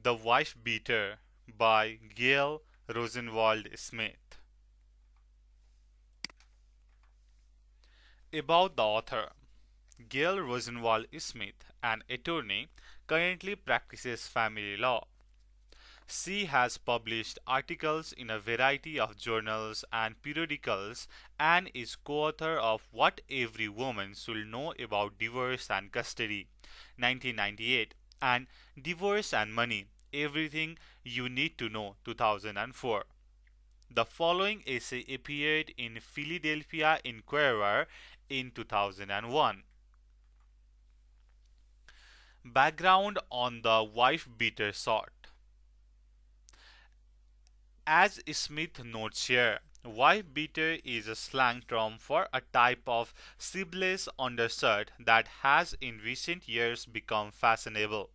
The Wife Beater by 𝘀𝗶𝗹𝗹. About the author. 𝘀𝗶𝗹𝗹, an attorney, currently practices family law. She has published articles in a variety of journals and periodicals and is co-author of What Every Woman Should Know About Divorce and Custody, 1998, and Divorce and Money, Everything You Need to Know, 2004. The following essay appeared in Philadelphia Inquirer in 2001. Background on the wife beater sort. As Smith notes here, wife beater is a slang term for a type of sleeveless undershirt that has in recent years become fashionable.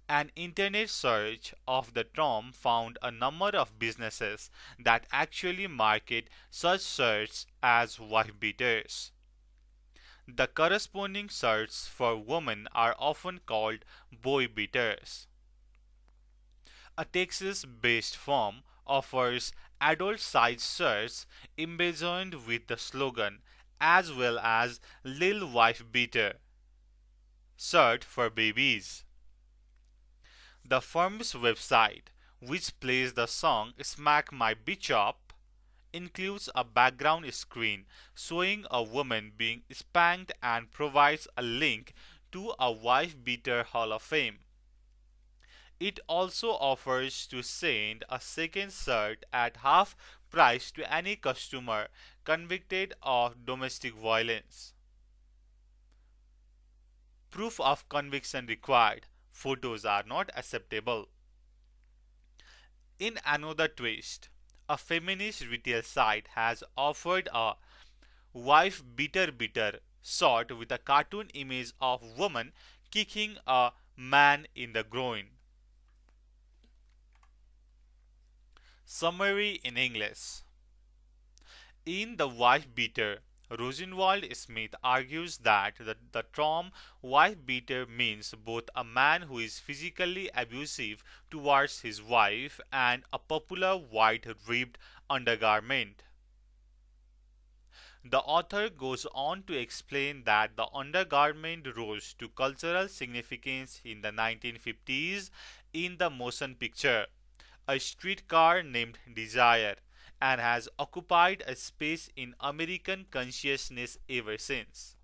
An internet search of the term found a number of businesses that actually market such shirts as wife beaters. The corresponding shirts for women are often called boy beaters. A Texas-based firm offers adult-sized shirts emblazoned with the slogan, as well as Lil Wife Beater shirt for babies. The firm's website, which plays the song Smack My Bitch Up, includes a background screen showing a woman being spanked and provides a link to a wife beater Hall of Fame. It also offers to send a second shirt at half price to any customer convicted of domestic violence. Proof of conviction required. Photos are not acceptable. In another twist, a feminist retail site has offered a wife beater short with a cartoon image of woman kicking a man in the groin. Summary in English. In The Wife Beater, Rosenwald-Smith argues that the term wife beater means both a man who is physically abusive towards his wife and a popular white ribbed undergarment. The author goes on to explain that the undergarment rose to cultural significance in the 1950s in the motion picture A Streetcar Named Desire, and has occupied a space in American consciousness ever since.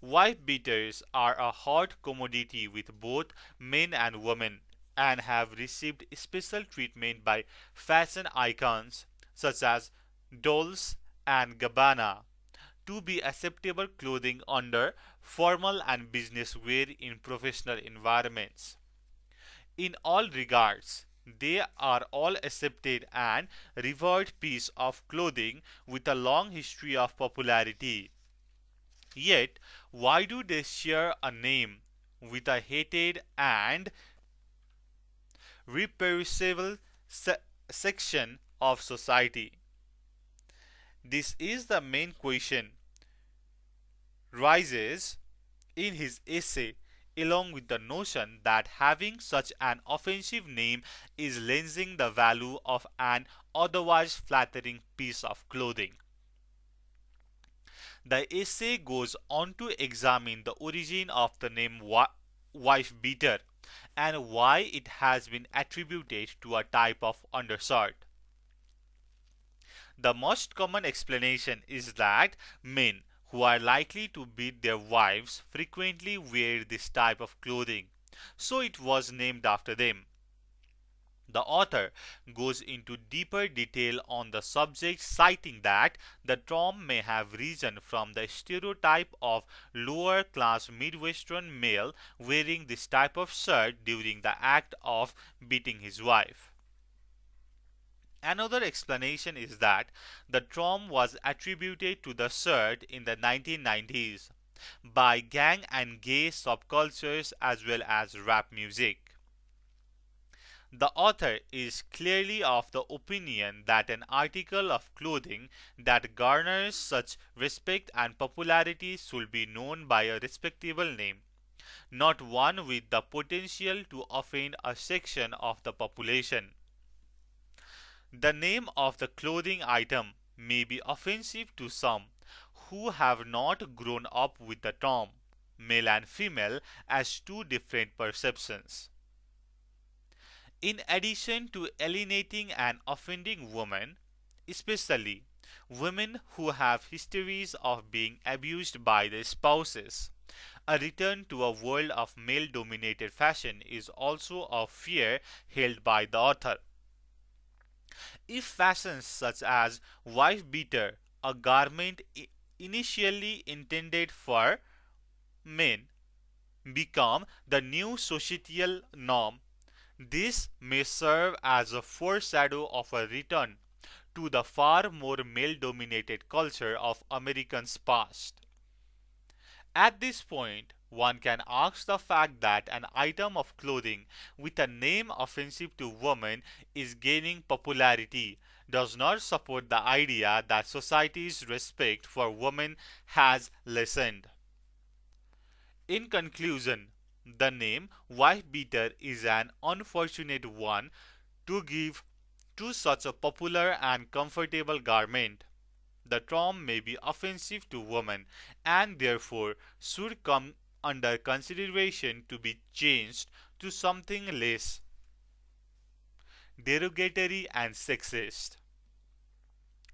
Wife beaters are a hot commodity with both men and women and have received special treatment by fashion icons such as Dolce and Gabbana to be acceptable clothing under formal and business wear in professional environments. In all regards, they are all accepted and revered piece of clothing with a long history of popularity. Yet, why do they share a name with a hated and reprehensible section of society? This is the main question rises in his essay, along with the notion that having such an offensive name is lensing the value of an otherwise flattering piece of clothing. The essay goes on to examine the origin of the name wife beater and why it has been attributed to a type of undershirt. The most common explanation is that men who are likely to beat their wives frequently wear this type of clothing, so it was named after them. The author goes into deeper detail on the subject, citing that the term may have risen from the stereotype of lower class Midwestern male wearing this type of shirt during the act of beating his wife. Another explanation is that the term was attributed to the shirt in the 1990s by gang and gay subcultures as well as rap music. The author is clearly of the opinion that an article of clothing that garners such respect and popularity should be known by a respectable name. not one with the potential to offend a section of the population. The name of the clothing item may be offensive to some who have not grown up with the term male and female as two different perceptions. In addition to alienating and offending women, especially women who have histories of being abused by their spouses, a return to a world of male-dominated fashion is also a fear held by the author. If fashions such as wife beater, a garment initially intended for men, become the new societal norm, this may serve as a foreshadow of a return to the far more male-dominated culture of Americans' past. At this point, one can ask the fact that an item of clothing with a name offensive to women is gaining popularity does not support the idea that society's respect for women has lessened. In conclusion, the name wife beater is an unfortunate one to give to such a popular and comfortable garment. The term may be offensive to women and therefore should come under consideration to be changed to something less derogatory and sexist.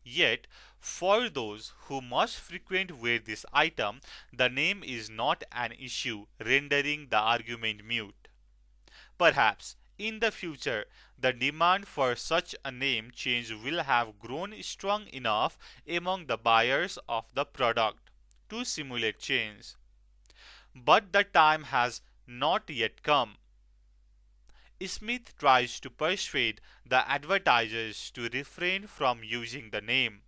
Yet, for those who most frequently wear this item, the name is not an issue, rendering the argument mute. Perhaps in the future, the demand for such a name change will have grown strong enough among the buyers of the product to simulate change. But the time has not yet come. Smith tries to persuade the advertisers to refrain from using the name.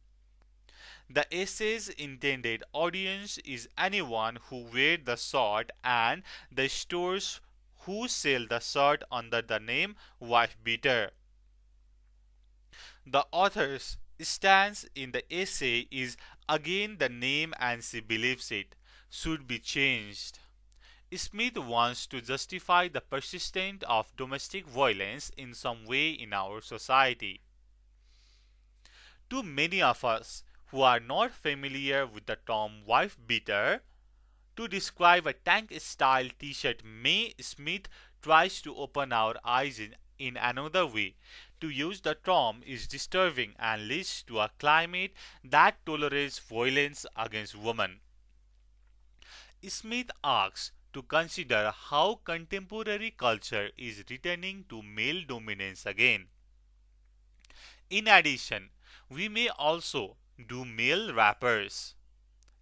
The essay's intended audience is anyone who wears the shirt and the stores who sell the shirt under the name wife beater. The author's stance in the essay is again the name, and she believes it should be changed. Smith wants to justify the persistence of domestic violence in some way in our society. To many of us who are not familiar with the term wife beater, to describe a tank-style t-shirt, Smith tries to open our eyes in another way. To use the term is disturbing and leads to a climate that tolerates violence against women. Smith asks to consider how contemporary culture is returning to male dominance again. In addition, we may also do male rappers,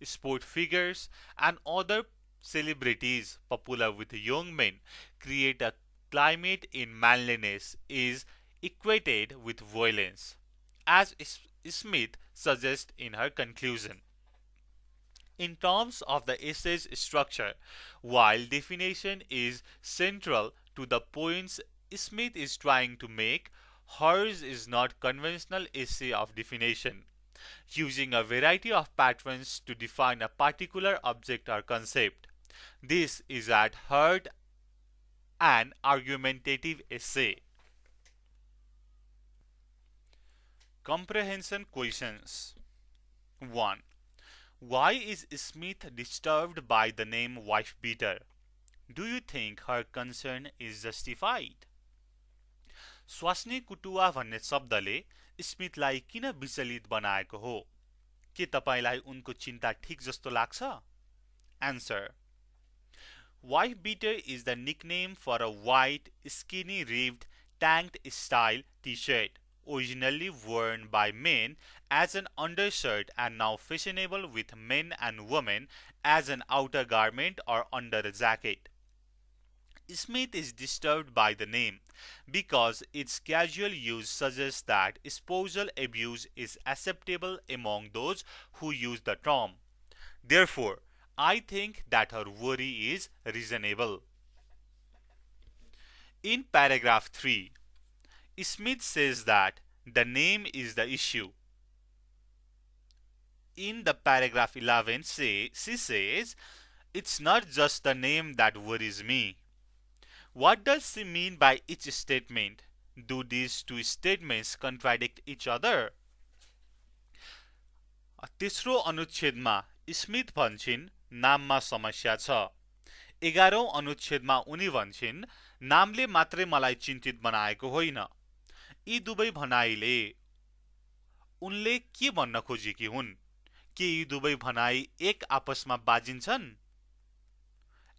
sport figures, and other celebrities popular with young men create a climate in manliness is equated with violence, as Smith suggests in her conclusion. In terms of the essay's structure, while definition is central to the points Smith is trying to make, hers is not conventional essay of definition, using a variety of patterns to define a particular object or concept. This is at heart an argumentative essay. Comprehension questions. 1. Why is Smith disturbed by the name wife beater? Do you think her concern is justified? 𝘂𝗁 भन्ने शब्दले स्मिथलाई किन विचलित बनाएको हो? के तपाईलाई उनको चिन्ता ठीक जस्तो लाग्छ? Answer. Wife beater is the nickname for a white, skinny ribbed, tanked style t-shirt, originally worn by men as an undershirt and now fashionable with men and women as an outer garment or under a jacket. Smith is disturbed by the name because its casual use suggests that spousal abuse is acceptable among those who use the term. Therefore, I think that her worry is reasonable. In paragraph 3, Smith says that the name is the issue. In the paragraph 11, she says, It's not just the name that worries me. What does she mean by each statement? Do these two statements contradict each other? तेस्रो अनुच्छेदमा Smith भन्छिन् नाममा समस्या छ। 11औं अनुच्छेदमा उनी भन्छिन् नामले मात्रै मलाई चिन्तित बनाएको होइन। यी दुवै भनाइले उनले के भन्न खोजेकी हुन्? के यी दुवै भनाइ एक आपसमा बाजिन्छन्?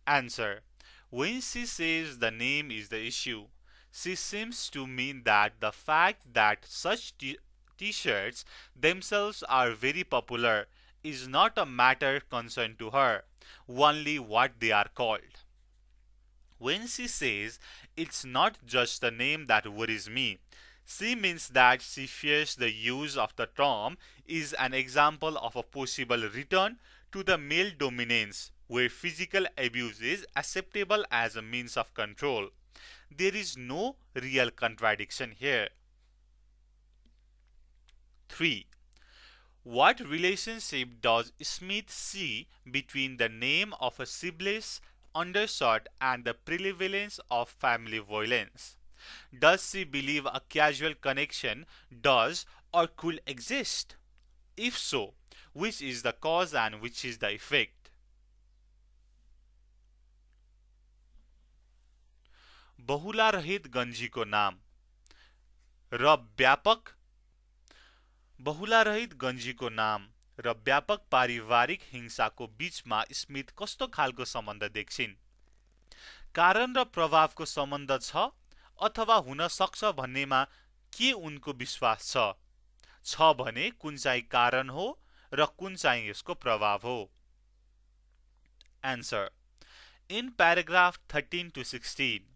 Answer. When she says the name is the issue, she seems to mean that the fact that such T-shirts themselves are very popular is not a matter concerned to her, only what they are called. When she says it's not just the name that worries me, she means that she fears the use of the term is an example of a possible return to the male dominance where physical abuse is acceptable as a means of control. There is no real contradiction here. 3. What relationship does Smith see between the name of a sleeveless undershirt and the prevalence of family violence? Does she believe a causal connection does or could exist? If so, which is the cause and which is the effect? बहुला रहित गन्जीको नाम र व्यापक बहुला रहित गन्जीको नाम र व्यापक पारिवारिक हिंसाको बीचमा Smith कस्तो खालको सम्बन्ध देख्छिन्? कारण र प्रभावको सम्बन्ध छ अथवा हुन सक्छ भन्नेमा के उनको विश्वास छ? छ भने कुन चाहिँ कारण हो र कुन चाहिँ यसको प्रभाव हो? Answer. In paragraph 13 to 16,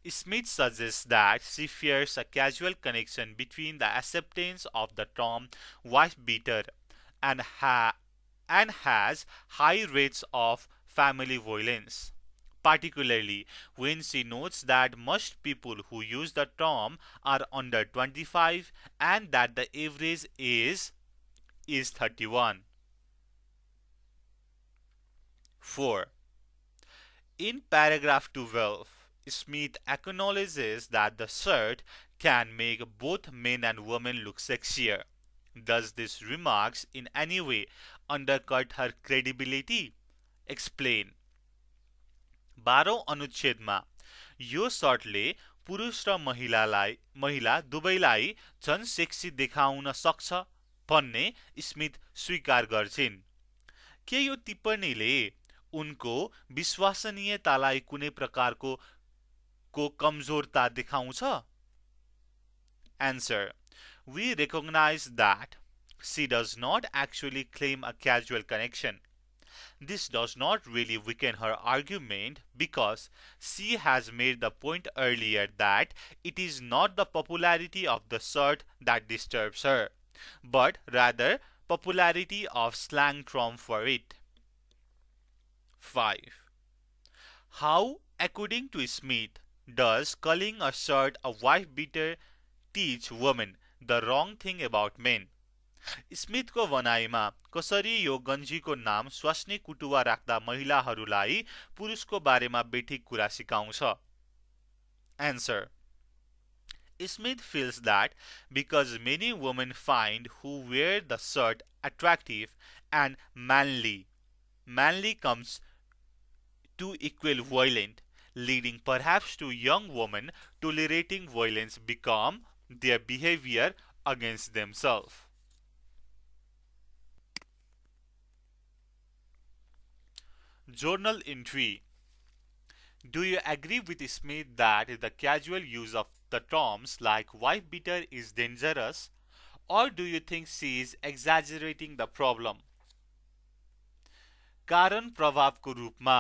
Smith suggests that she fears a causal connection between the acceptance of the term wife beater and has high rates of family violence, particularly when she notes that most people who use the term are under 25 and that the average age is 31. 4. In paragraph 12, Smith acknowledges that the shirt can make both men and women look sexier. Does this remarks in any way undercut her credibility? Explain. 12औं अनुच्छेदमा यो शर्टले पुरुष र महिला दुवैलाई झन sexy देखाउन सक्छ भन्ने Smith स्वीकार गर्छिन्। के यो टिप्पणीले उनको विश्वसनीयतालाई कुनै प्रकारको कमजोरता देखाउँछ? Answer. We recognize that she does not actually claim a causal connection. This does not really weaken her argument because she has made the point earlier that it is not the popularity of the shirt that disturbs her, but rather popularity of slang term for it. 5. How, according to Smith, does calling a shirt a wife beater teach women the wrong thing about men? स्मिथको भनाइमा कसरी यो गन्जीको नाम स्वास्नी कुटुवा राख्दा महिलाहरूलाई पुरुषको बारेमा बेठिक कुरा सिकाउँछ? Answer. Smith feels that because many women find who wear the shirt attractive and manly comes to equal violent, leading perhaps to young women tolerating violence become their behavior against themselves. Journal entry. Do you agree with Smith that the casual use of the terms like wife beater is dangerous, or do you think she is exaggerating the problem? कारण प्रभावको रूपमा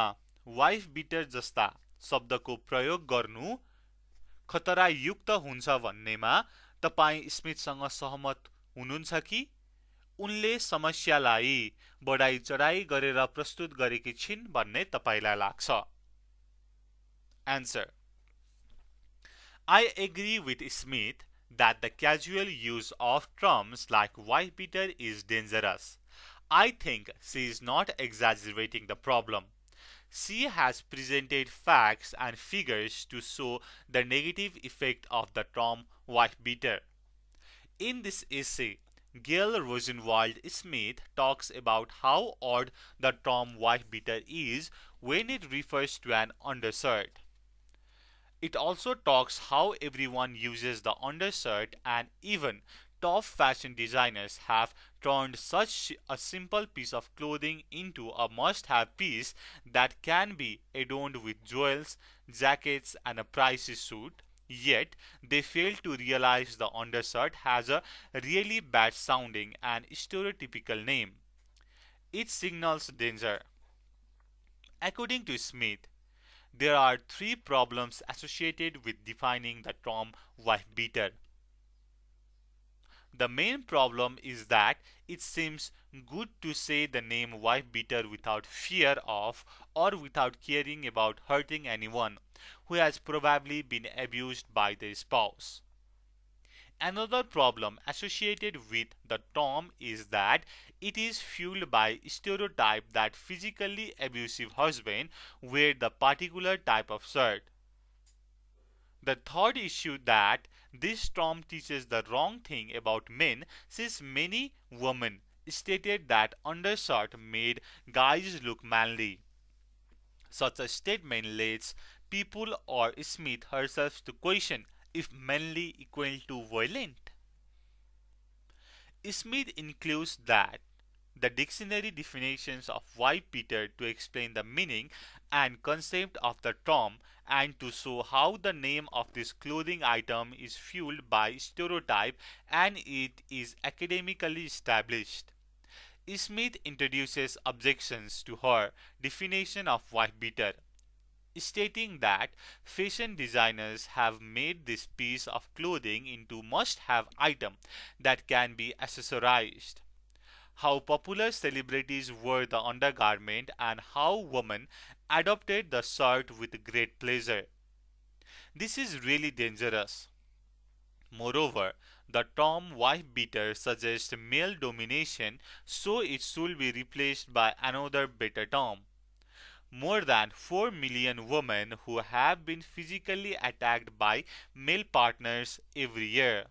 wife bitter जस्ता शब्दको प्रयोग गर्नु खतरायुक्त हुन्छ भन्नेमा तपाई स्मिथसँग सहमत हुनुहुन्छ कि उनले समस्यालाई बढाई चढाई गरेर प्रस्तुत गरेकी छिन् भन्ने तपाईलाई लाग्छ? Answer. I agree with Smith that the casual use of terms like wife beater is dangerous. I think she is not exaggerating the problem. She has presented facts and figures to show the negative effect of the term wife-beater. In this essay, 𝘀𝗶𝗹𝗹 talks about how odd the term wife-beater is when it refers to an undershirt. It also talks how everyone uses the undershirt, and even top fashion designers have turned such a simple piece of clothing into a must-have piece that can be adorned with jewels, jackets, and a pricey suit. Yet, they fail to realize the undershirt has a really bad sounding and stereotypical name. It signals danger. According to Smith, there are three problems associated with defining the term wife-beater. The main problem is that it seems good to say the name wife-beater without fear of or without caring about hurting anyone who has probably been abused by their spouse. Another problem associated with the term is that it is fueled by stereotype that physically abusive husbands wear the particular type of shirt. The third issue that this term teaches the wrong thing about men, since many women stated that undershirt made guys look manly. Such a statement leads people or Smith herself to question if manly equal to violent. Smith includes that the dictionary definitions of wife-beater to explain the meaning and concept of the term and to show how the name of this clothing item is fueled by stereotype and it is academically established. Smith introduces objections to her definition of wife-beater, stating that fashion designers have made this piece of clothing into must-have item that can be accessorized, how popular celebrities wore the undergarment, and how women adopted the shirt with great pleasure. This is really dangerous. Moreover, the term wife-beater suggests male domination, so it should be replaced by another better term. More than 4 million women who have been physically attacked by male partners every year,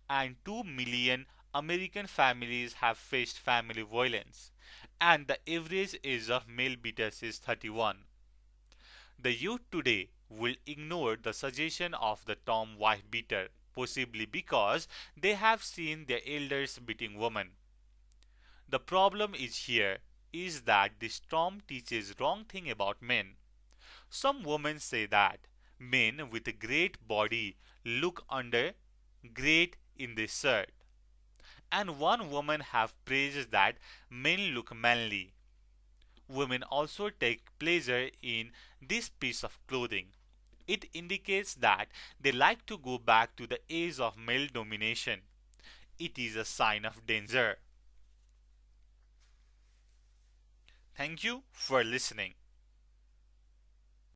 and 2 million American families have faced family violence, and the average age of male beaters is 31. The youth today will ignore the suggestion of the term wife-beater, possibly because they have seen their elders beating women. The problem is that this term teaches wrong thing about men. Some women say that men with a great body look under great in this shirt, and one woman have praised that men look manly. Women also take pleasure in this piece of clothing. It indicates that they like to go back to the age of male domination. It is a sign of danger. Thank you for listening.